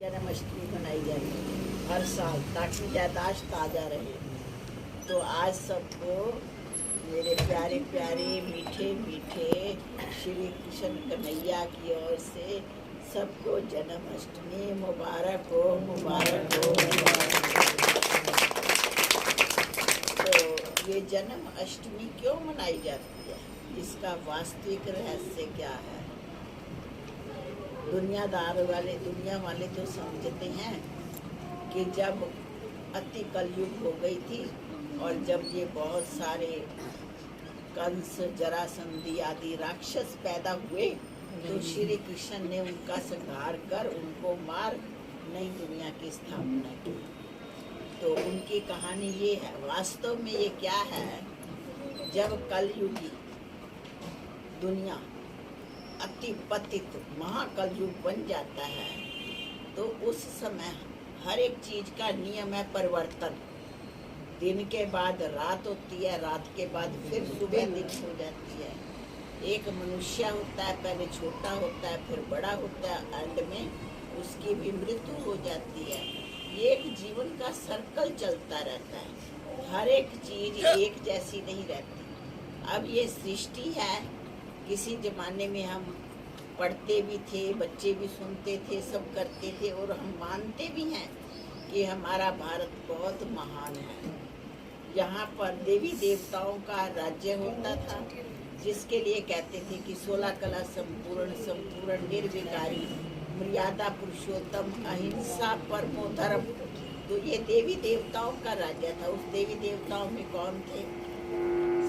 जन्माष्टमी मनाई जाती है हर साल ताकि याददाश्त ताज़ा रहे। तो आज सबको मेरे प्यारे प्यारे मीठे मीठे श्री कृष्ण कन्हैया की ओर से सबको जन्माष्टमी मुबारक हो, मुबारक हो, मुबारक हो। तो ये जन्माष्टमी क्यों मनाई जाती है, इसका वास्तविक रहस्य क्या है? दुनिया वाले तो समझते हैं कि जब अति कलयुग हो गई थी और जब ये बहुत सारे कंस, जरासंधी आदि राक्षस पैदा हुए तो श्री कृष्ण ने उनका संहार कर उनको मार नई दुनिया की स्थापना की। तो उनकी कहानी ये है। वास्तव में ये क्या है, जब कलयुगी दुनिया अति पतित महाकलयुग बन जाता है तो उस समय हर एक चीज का नियम है परिवर्तन। दिन के बाद रात होती है, रात के बाद फिर सुबह दिन हो जाती है। एक मनुष्य होता है, पहले छोटा होता है फिर बड़ा होता है, एंड में उसकी भी मृत्यु हो जाती है। ये एक जीवन का सर्कल चलता रहता है, हर एक चीज एक जैसी नहीं रहती। अब ये सृष्टि है, किसी जमाने में हम पढ़ते भी थे, बच्चे भी सुनते थे, सब करते थे और हम मानते भी हैं कि हमारा भारत बहुत महान है। यहाँ पर देवी देवताओं का राज्य होता था, जिसके लिए कहते थे कि 16 कला संपूर्ण निर्विकारी मर्यादा पुरुषोत्तम अहिंसा परमो धर्म। तो ये देवी देवताओं का राज्य था। उस देवी देवताओं में कौन थे?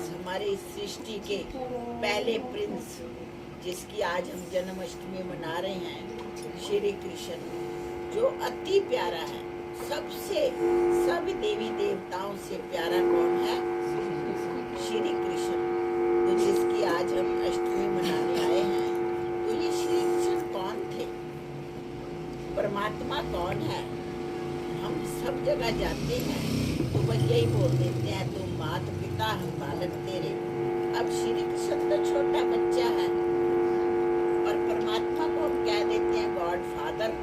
हमारे इस सृष्टि के पहले प्रिंस, जिसकी आज हम जन्माष्टमी मना रहे हैं, श्री कृष्ण, जो अति प्यारा है। सबसे सब देवी देवताओं से प्यारा कौन है? श्री कृष्ण। तो जिसकी आज हम अष्टमी मनाने आए हैं, तो ये श्री कृष्ण कौन थे? परमात्मा कौन है? हम सब जगह जाते हैं तो बस यही बोल देते हैं, तुम मात पिता हम बालक तेरे। अब श्री कृष्ण तो छोटा बच्चा है और परमात्मा को हम कह देते हैं गॉड फादर।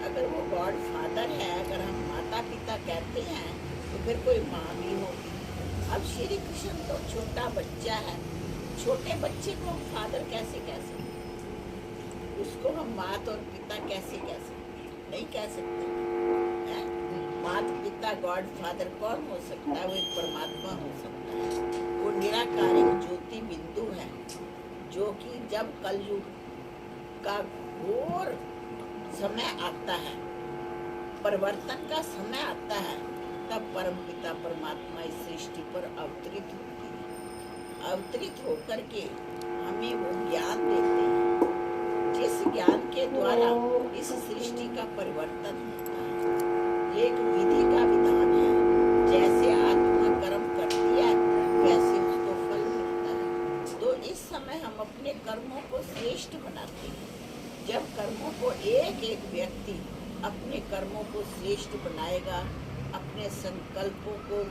अगर वो गॉड फादर है, अगर हम माता पिता कहते हैं तो फिर कोई माँ भी होगी। अब श्री कृष्ण तो छोटा बच्चा है, छोटे बच्चे को हम फादर कैसे कह सकते? उसको हम माता और पिता कैसे कह सकते? नहीं कह सकते हैं। माता पिता गॉड फादर कौन हो सकता है? वो एक परमात्मा हो सकता है। वो निराकार एक ज्योति बिंदु है, जो कि जब कलयुग का घोर समय आता है, परिवर्तन का समय आता है, तब परम पिता परमात्मा इस सृष्टि पर अवतरित होती है। अवतरित होकर के हमें वो ज्ञान देते हैं, जिस ज्ञान के द्वारा इस सृष्टि का परिवर्तन होता है। ये एक विधि का विधान है। जैसे आत्मा कर्म करती है वैसे उसको फल मिलता है। तो इस समय हम अपने कर्मों को श्रेष्ठ बनाते हैं। जब कर्मों को एक व्यक्ति अपने कर्मों को श्रेष्ठ बनाएगा, अपने संकल्पों को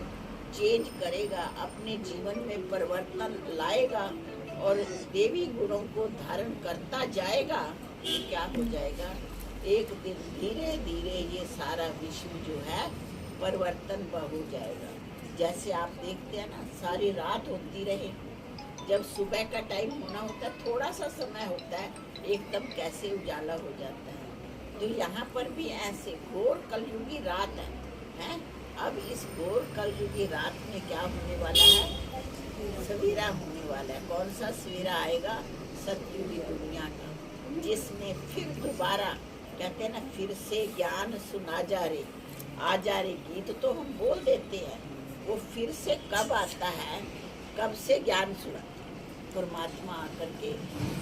चेंज करेगा, अपने जीवन में परिवर्तन लाएगा और देवी गुणों को धारण करता जाएगा, तो क्या हो जाएगा? एक दिन धीरे धीरे ये सारा विश्व जो है परिवर्तन हो जाएगा। जैसे आप देखते हैं ना, सारी रात होती रहे, जब सुबह का टाइम होना होता है, थोड़ा सा समय होता है, एकदम कैसे उजाला हो जाता है। तो यहाँ पर भी ऐसे घोर कलयुगी रात है। अब इस घोर कलयुगी रात में क्या होने वाला है? सवेरा होने वाला है। कौन सा सवेरा आएगा? सतयुगी दुनिया का, जिसमें फिर दोबारा कहते हैं ना, फिर से ज्ञान सुना जा रे, आ जा रे गीत तो हम बोल देते हैं। वो फिर से कब आता है? कब से ज्ञान सुना? परमात्मा आकर के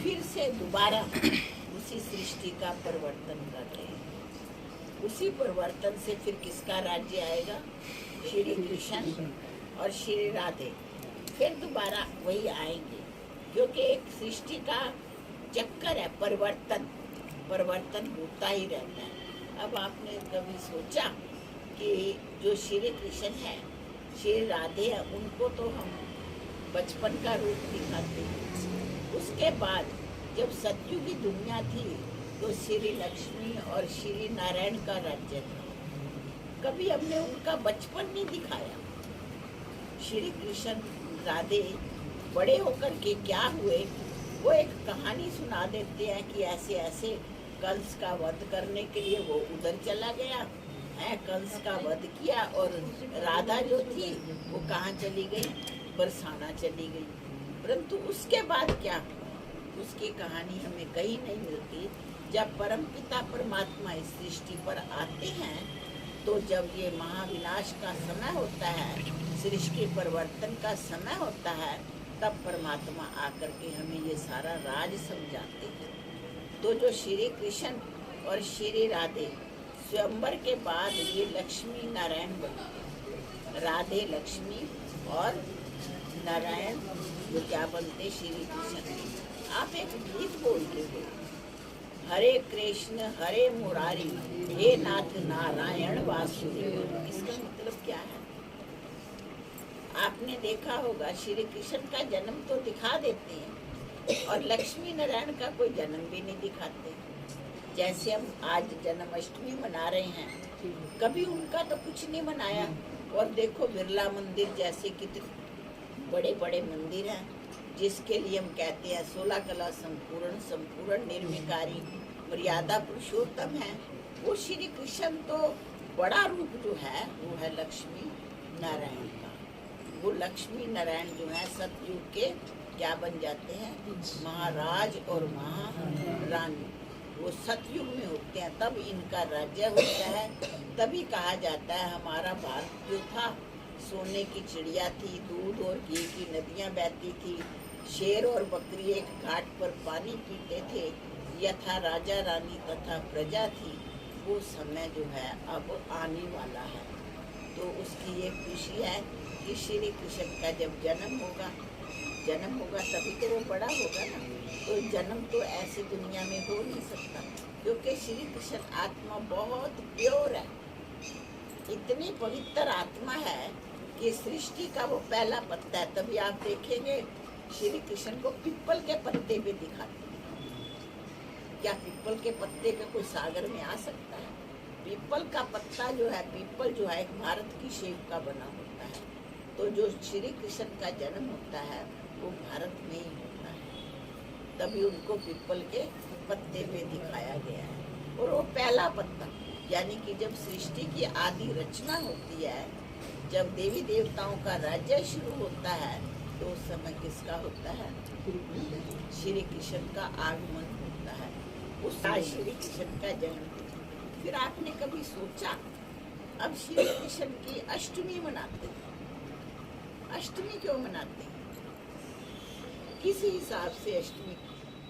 फिर से दोबारा उसी सृष्टि का परिवर्तन कर रहे हैं। उसी परिवर्तन से फिर किसका राज्य आएगा? श्री कृष्ण और श्री राधे फिर दोबारा वही आएंगे, क्योंकि एक सृष्टि का चक्कर है, परिवर्तन होता ही रहता है। अब आपने कभी सोचा कि जो श्री कृष्ण है, श्री राधे है, उनको तो हम बचपन का रूप दिखाते हैं। उसके बाद जब सतयुगी दुनिया थी तो श्री लक्ष्मी और श्री नारायण का राज्य था। कभी हमने उनका बचपन नहीं दिखाया। श्री कृष्ण राधे बड़े होकर के क्या हुए, वो एक कहानी सुना देते हैं कि ऐसे ऐसे कंस का वध करने के लिए वो उधर चला गया है, कंस का वध किया, और राधा जो थी वो कहाँ चली गई, बरसाना चली गई। परंतु उसके बाद क्या हुआ, उसकी कहानी हमें कहीं नहीं मिलती। जब परमपिता परमात्मा इस सृष्टि पर आते हैं, तो जब ये महाविनाश का समय होता है, सृष्टि परिवर्तन का समय होता है, तब परमात्मा आकर के हमें ये सारा राज समझाते हैं। तो जो श्री कृष्ण और श्री राधे स्वयंवर के बाद ये लक्ष्मी नारायण बनते, राधे लक्ष्मी और नारायण जो क्या बनते, श्री कृष्ण। आप एक गीत बोलते हो, हरे कृष्ण हरे मुरारी हे नाथ नारायण वासुदेव। इसका मतलब क्या है? आपने देखा होगा श्री कृष्ण का जन्म तो दिखा देते हैं और लक्ष्मी नारायण का कोई जन्म भी नहीं दिखाते। जैसे हम आज जन्माष्टमी मना रहे हैं, कभी उनका तो कुछ नहीं मनाया। और देखो बिरला मंदिर जैसे कितने बड़े बड़े मंदिर हैं, जिसके लिए हम कहते हैं 16 कला संपूर्ण संपूर्ण निर्विकारी मर्यादा पुरुषोत्तम है। वो श्री कृष्ण तो बड़ा रूप जो है वो है लक्ष्मी नारायण का। वो लक्ष्मी नारायण जो है सतयुग के क्या बन जाते हैं, महाराज और महारानी। वो सतयुग में होते हैं, तब इनका राज्य होता है। तभी कहा जाता है हमारा भारत जो था सोने की चिड़िया थी, दूध और घी की नदियां बहती थी, शेर और बकरी एक घाट पर पानी पीते थे, यथा राजा रानी तथा प्रजा थी। वो समय जो है अब आने वाला है। तो उसकी ये खुशी है कि श्री कृष्ण का जब जन्म होगा तभी तो वो बड़ा होगा ना। तो जन्म तो ऐसी दुनिया में हो नहीं सकता, क्योंकि श्री कृष्ण आत्मा बहुत प्योर है, इतनी पवित्र आत्मा है कि सृष्टि का वो पहला पत्ता है। तभी आप देखेंगे श्री कृष्ण को पीपल के पत्ते पे दिखाते हैं। क्या पीपल के पत्ते पे कोई सागर में आ सकता है? पीपल का पत्ता जो है, पीपल जो है एक भारत की शेप का बना होता है। तो जो श्री कृष्ण का जन्म होता है वो भारत में ही होता है, तभी उनको पीपल के पत्ते पे दिखाया गया है। और वो पहला पत्ता, यानी कि जब सृष्टि की आदि रचना होती है, जब देवी देवताओं का राज्य शुरू होता है, तो उस समय किसका होता है? श्री कृष्ण का आगमन होता है, उस श्री कृष्ण का जन्म। फिर आपने कभी सोचा, अब श्री कृष्ण की अष्टमी मनाते हैं। अष्टमी क्यों मनाते हैं? किस हिसाब से अष्टमी?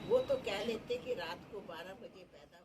वो तो कह लेते कि रात को 12 बजे पैदा